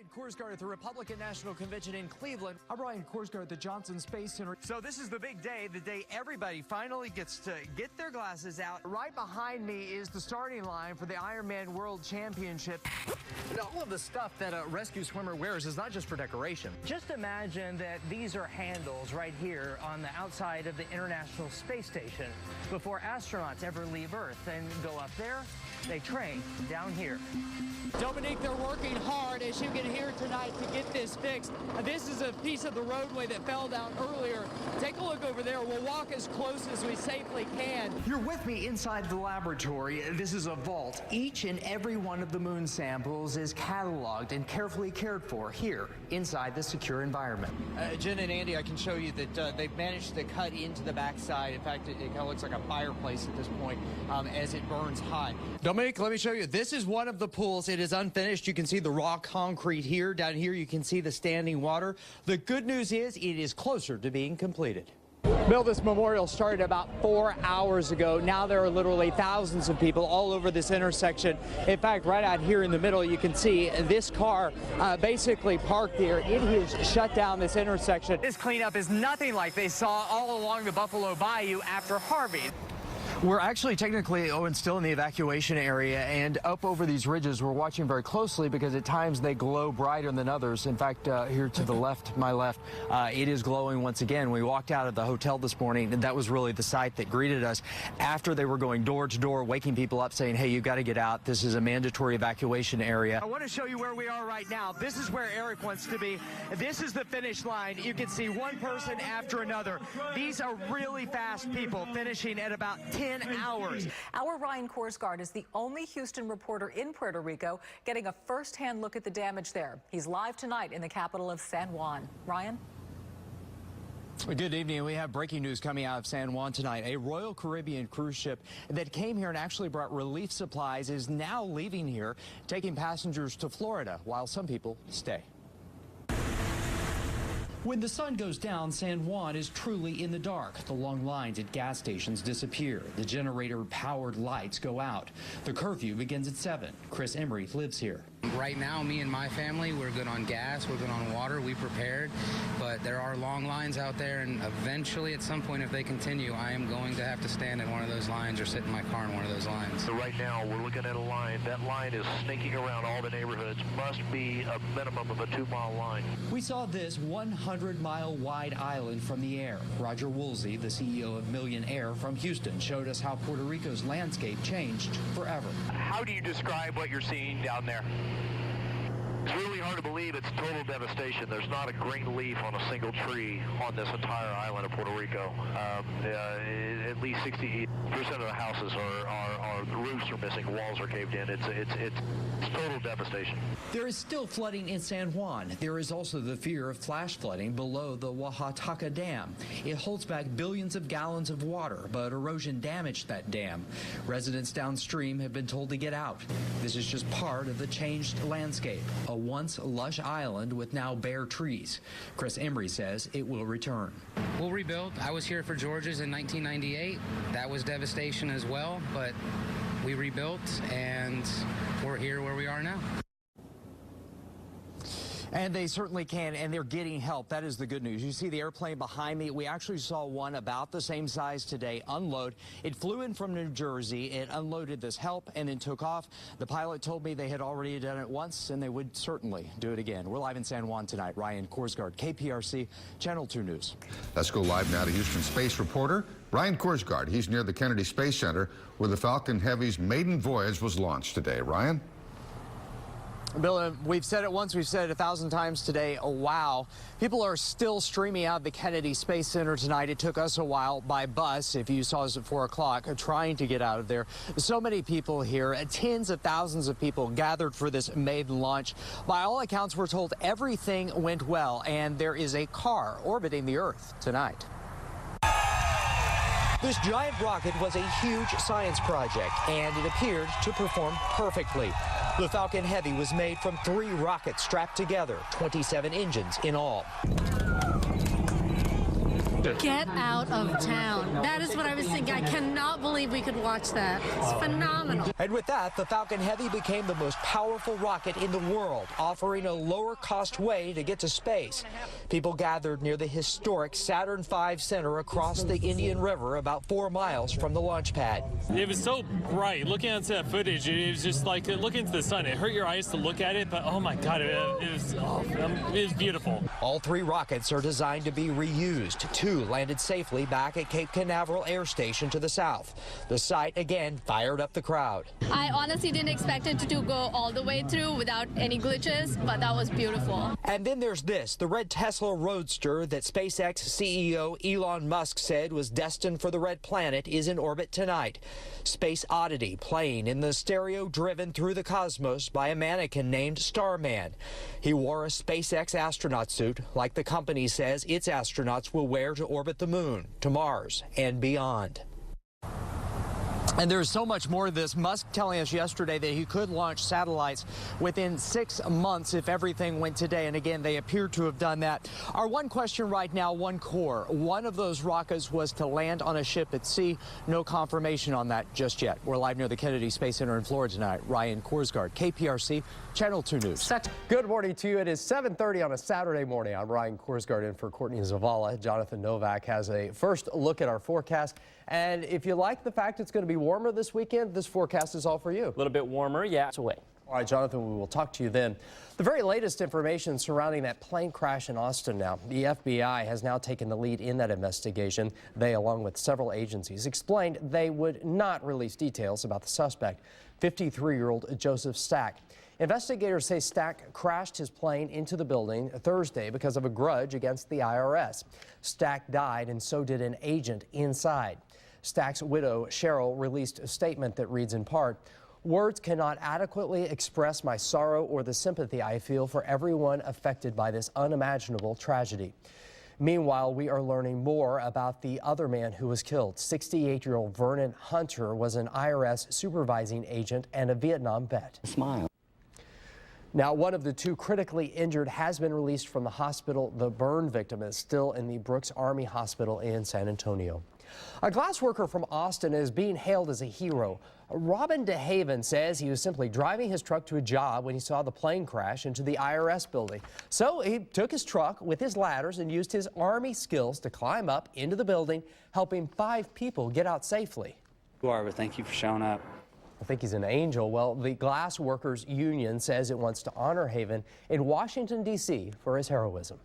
Brian Korsgard at the Republican National Convention in Cleveland. I'm Brian Korsgard at the Johnson Space Center. So this is the big day, the day everybody finally gets to get their glasses out. Right behind me is the starting line for the Ironman World Championship. And all of the stuff that a rescue swimmer wears is not just for decoration. Just imagine that these are handles right here on the outside of the International Space Station. Before astronauts ever leave Earth and go up there, they train down here. Dominique, they're working hard, as you can hear tonight, to get this fixed. This is a piece of the roadway that fell down earlier. Take a look over there. We'll walk as close as we safely can. You're with me inside the laboratory. This is a vault. Each and every one of the moon samples is cataloged and carefully cared for here inside the secure environment. Jen and Andy, I can show you that they've managed to cut into the backside. In fact, it kind of looks like a fireplace at this point as it burns hot. Dominique, let me show you. This is one of the pools. It is unfinished. You can see the raw concrete here. Down here, you can see the standing water. The good news is it is closer to being completed. Bill, this memorial started about 4 hours ago. Now there are literally thousands of people all over this intersection. In fact, right out here in the middle, you can see this car basically parked here. It has shut down this intersection. This cleanup is nothing like they saw all along the Buffalo Bayou after Harvey. We're actually technically, still in the evacuation area, and up over these ridges, we're watching very closely because at times they glow brighter than others. In fact, here to the left, my left, it is glowing once again. We walked out of the hotel this morning, and that was really the sight that greeted us after they were going door to door, waking people up, saying, hey, you've got to get out. This is a mandatory evacuation area. I want to show you where we are right now. This is where Eric wants to be. This is the finish line. You can see one person after another. These are really fast people finishing at about 10 hours. Our Ryan Korsgard is the only Houston reporter in Puerto Rico getting a first-hand look at the damage there. He's live tonight in the capital of San Juan. Ryan? Good evening. We have breaking news coming out of San Juan tonight. A Royal Caribbean cruise ship that came here and actually brought relief supplies is now leaving here, taking passengers to Florida while some people stay. When the sun goes down, San Juan is truly in the dark. The long lines at gas stations disappear. The generator-powered lights go out. The curfew begins at 7. Chris Emery lives here. Right now, me and my family, we're good on gas, we're good on water, we prepared, but there are long lines out there, and eventually, at some point, if they continue, I am going to have to stand in one of those lines or sit in my car in one of those lines. So right now, we're looking at a line. That line is sneaking around all the neighborhoods. Must be a minimum of a 2-mile line. We saw this 100-mile wide island from the air. Roger Woolsey, the CEO of Million Air from Houston, showed us how Puerto Rico's landscape changed forever. How do you describe what you're seeing down there? It's really hard to believe. It's total devastation. There's not a green leaf on a single tree on this entire island of Puerto Rico. At least 60% of the houses are the roofs are missing, walls are caved in. It's total devastation. There is still flooding in San Juan. There is also the fear of flash flooding below the Oaxaca Dam. It holds back billions of gallons of water, but erosion damaged that dam. Residents downstream have been told to get out. This is just part of the changed landscape. A once lush island with now bare trees. Chris Emery says it will return. We'll rebuild. I was here for George's in 1998. That was devastation as well, but we rebuilt, and we're here where we are now. And they certainly can, and they're getting help. That is the good news. You see the airplane behind me. We actually saw one about the same size today unload. It flew in from New Jersey. It unloaded this help and then took off. The pilot told me they had already done it once, and they would certainly do it again. We're live in San Juan tonight. Ryan Korsgard, KPRC, Channel 2 News. Let's go live now to Houston space reporter Ryan Korsgard. He's near the Kennedy Space Center, where the Falcon Heavy's maiden voyage was launched today. Ryan? Bill, we've said it once, we've said it 1,000 times today. Oh, wow. People are still streaming out of the Kennedy Space Center tonight. It took us a while by bus, if you saw us at 4 o'clock, trying to get out of there. So many people here, tens of thousands of people gathered for this maiden launch. By all accounts, we're told everything went well, and there is a car orbiting the Earth tonight. This giant rocket was a huge science project, and it appeared to perform perfectly. The Falcon Heavy was made from 3 rockets strapped together, 27 engines in all. Get out of town. That is what I was thinking. I cannot believe we could watch that. It's phenomenal. And with that, the Falcon Heavy became the most powerful rocket in the world, offering a lower-cost way to get to space. People gathered near the historic Saturn V Center across the Indian River, about 4 miles from the launch pad. It was so bright. Looking at that footage, it was just like looking into the sun. It hurt your eyes to look at it, but oh my God, it was beautiful. All 3 rockets are designed to be reused. 2 landed safely back at Cape Canaveral Air Station to the south. The site, again, fired up the crowd. I honestly didn't expect it to go all the way through without any glitches, but that was beautiful. And then there's this, the red Tesla Roadster that SpaceX CEO Elon Musk said was destined for the red planet is in orbit tonight. Space Oddity playing in the stereo driven through the cosmos by a mannequin named Starman. He wore a SpaceX astronaut suit like the company says its astronauts will wear to orbit the moon, to Mars, and beyond. And there's so much more to this. Musk telling us yesterday that he could launch satellites within 6 months if everything went today. And again, they appear to have done that. Our one question right now, one core. One of those rockets was to land on a ship at sea. No confirmation on that just yet. We're live near the Kennedy Space Center in Florida tonight. Ryan Korsgard, KPRC, Channel 2 News. Good morning to you. It is 7:30 on a Saturday morning. I'm Ryan Korsgard in for Courtney Zavala. Jonathan Novak has a first look at our forecast. And if you like the fact it's going to be warmer this weekend, this forecast is all for you. A little bit warmer, yeah, it's away. All right, Jonathan, we will talk to you then. The very latest information surrounding that plane crash in Austin now. The FBI has now taken the lead in that investigation. They, along with several agencies, explained they would not release details about the suspect, 53-year-old Joseph Stack. Investigators say Stack crashed his plane into the building Thursday because of a grudge against the IRS. Stack died, and so did an agent inside. Stack's widow, Cheryl, released a statement that reads in part, "Words cannot adequately express my sorrow or the sympathy I feel for everyone affected by this unimaginable tragedy." Meanwhile, we are learning more about the other man who was killed. 68-year-old Vernon Hunter was an IRS supervising agent and a Vietnam vet. Smile. Now, one of the 2 critically injured has been released from the hospital. The burn victim is still in the Brooks Army Hospital in San Antonio. A glass worker from Austin is being hailed as a hero. Robin DeHaven says he was simply driving his truck to a job when he saw the plane crash into the IRS building. So he took his truck with his ladders and used his Army skills to climb up into the building, helping 5 people get out safely. Barbara, thank you for showing up. I think he's an angel. Well, the Glass Workers Union says it wants to honor Haven in Washington, D.C. for his heroism.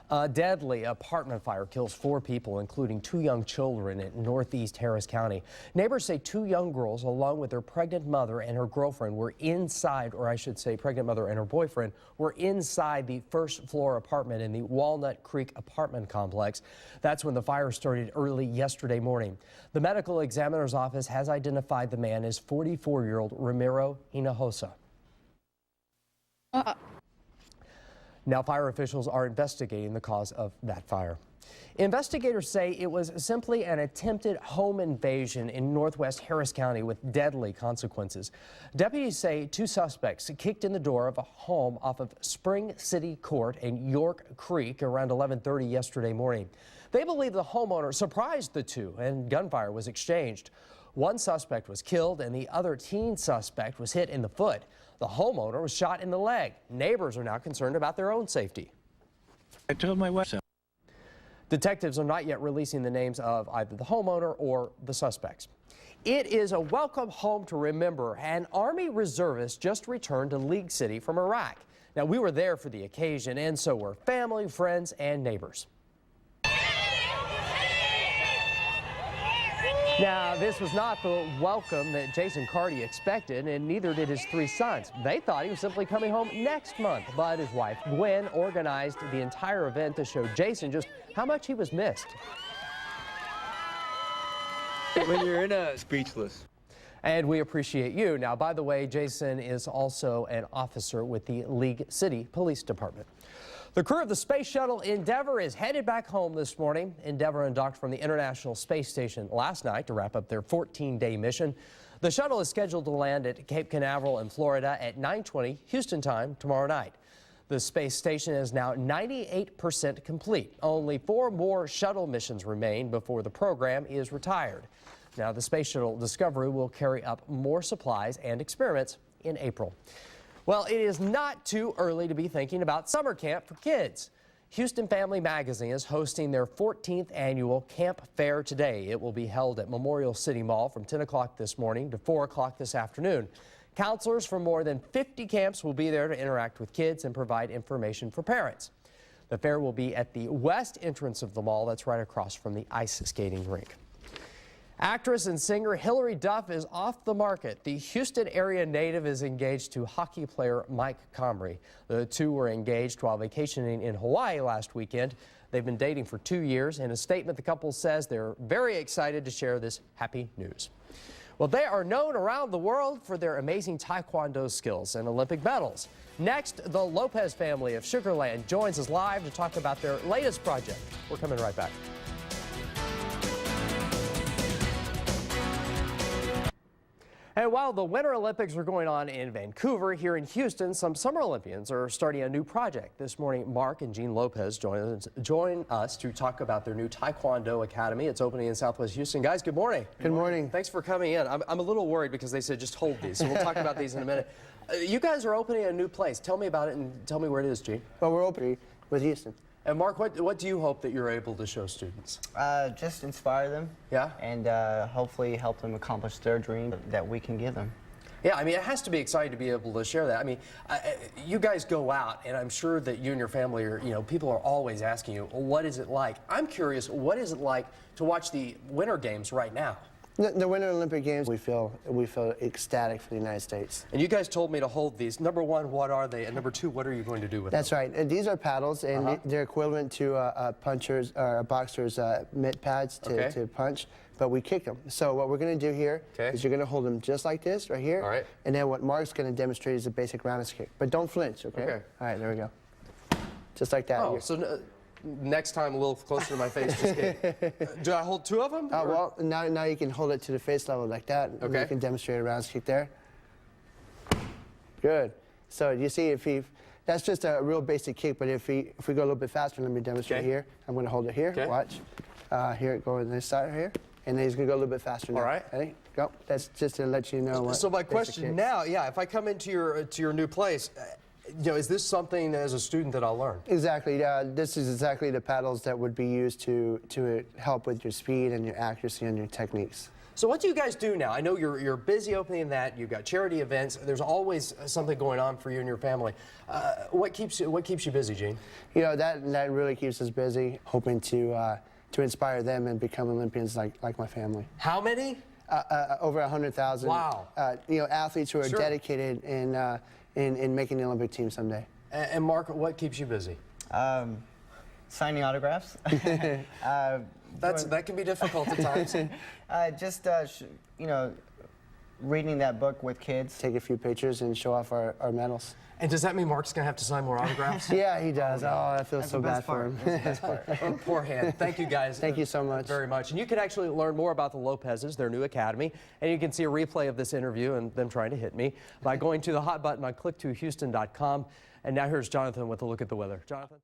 A deadly apartment fire kills 4 people, including 2 young children in northeast Harris County. Neighbors say 2 young girls, along with their pregnant mother and her girlfriend, were inside, or I should say pregnant mother and her boyfriend, were inside the first-floor apartment in the Walnut Creek apartment complex. That's when the fire started early yesterday morning. The medical examiner's office has identified the man as 44-year-old Ramiro Hinojosa. Now, fire officials are investigating the cause of that fire. Investigators say it was simply an attempted home invasion in northwest Harris County with deadly consequences. Deputies say 2 suspects kicked in the door of a home off of Spring City Court and York Creek around 11:30 yesterday morning. They believe the homeowner surprised the 2 and gunfire was exchanged. 1 suspect was killed and the other teen suspect was hit in the foot. The homeowner was shot in the leg. Neighbors are now concerned about their own safety. I told my wife so. Detectives are not yet releasing the names of either the homeowner or the suspects. It is a welcome home to remember. An Army reservist just returned to League City from Iraq. Now, we were there for the occasion, and so were family, friends, and neighbors. Now, this was not the welcome that Jason Carty expected, and neither did his 3 sons. They thought he was simply coming home next month, but his wife, Gwen, organized the entire event to show Jason just how much he was missed. When you're in a speechless. And we appreciate you. Now, by the way, Jason is also an officer with the League City Police Department. The crew of the Space Shuttle Endeavour is headed back home this morning. Endeavour undocked from the International Space Station last night to wrap up their 14-day mission. The shuttle is scheduled to land at Cape Canaveral in Florida at 9:20 Houston time tomorrow night. The space station is now 98% complete. Only 4 more shuttle missions remain before the program is retired. Now, the Space Shuttle Discovery will carry up more supplies and experiments in April. Well, it is not too early to be thinking about summer camp for kids. Houston Family Magazine is hosting their 14th annual Camp Fair today. It will be held at Memorial City Mall from 10 o'clock this morning to 4 o'clock this afternoon. Counselors from more than 50 camps will be there to interact with kids and provide information for parents. The fair will be at the west entrance of the mall. That's right across from the ice skating rink. Actress and singer Hilary Duff is off the market. The Houston area native is engaged to hockey player Mike Comrie. The two were engaged while vacationing in Hawaii last weekend. They've been dating for 2 years. In a statement, the couple says they're very excited to share this happy news. Well, they are known around the world for their amazing Taekwondo skills and Olympic medals. Next, the Lopez family of Sugar Land joins us live to talk about their latest project. We're coming right back. And while the Winter Olympics are going on in Vancouver, here in Houston, some Summer Olympians are starting a new project. This morning, Mark and Jean Lopez join us to talk about their new Taekwondo Academy. It's opening in Southwest Houston. Guys, good morning. Good morning. Thanks for coming in. I'm a little worried because they said just hold these, so we'll talk about these in a minute. You guys are opening a new place. Tell me about it and tell me where it is, Jean. Well, we're opening with Houston. And Mark, what do you hope that you're able to show students? Just inspire them. Yeah? And hopefully help them accomplish their dream that we can give them. Yeah, I mean, it has to be exciting to be able to share that. I mean, you guys go out, and I'm sure that you and your family are, people are always asking you, well, what is it like? I'm curious, what is it like to watch the Winter Games right now? The Winter Olympic Games, we feel ecstatic for the United States. And you guys told me to hold these. Number one, what are they? And number two, what are you going to do with them? That's right. These are paddles, and they're equivalent to a puncher's or a boxer's mitt pads to punch, but we kick them. So what we're going to do here is you're going to hold them just like this, right here. All right. And then what Mark's going to demonstrate is a basic roundhouse kick. But don't flinch, okay? All right, there we go. Just like that. Oh, so next time a little closer to my face, just kick. Do I hold two of them? Well, now you can hold it to the face level like that. Okay. And you can demonstrate a roundhouse kick there. Good. So you see, that's just a real basic kick, but if we go a little bit faster, let me demonstrate here. I'm going to hold it here. Watch. Here, go on this side here. And then he's going to go a little bit faster now. All right. Ready? Go. That's just to let you know what. So my question now, if I come into your new place, is this something as a student that I'll learn? Exactly. This is exactly the paddles that would be used to help with your speed and your accuracy and your techniques. So what do you guys do now? I know you're busy opening that. You've got charity events. There's always something going on for you and your family. What keeps you busy, Gene? That really keeps us busy, hoping to inspire them and become Olympians like my family. How many? Over 100,000. Wow. Athletes who are dedicated in making the Olympic team someday. And Mark, what keeps you busy? Signing autographs. That can be difficult at times. Just reading that book with kids. Take a few pictures and show off our medals. And does that mean Mark's going to have to sign more autographs? Yeah, he does. Oh, that feels so bad for him. That's the best part. Oh, poor hand. Thank you, guys. Thank you so much. Very much. And you can actually learn more about the Lopez's, their new academy, and you can see a replay of this interview and them trying to hit me by going to the hot button on click2houston.com. And now here's Jonathan with a look at the weather. Jonathan?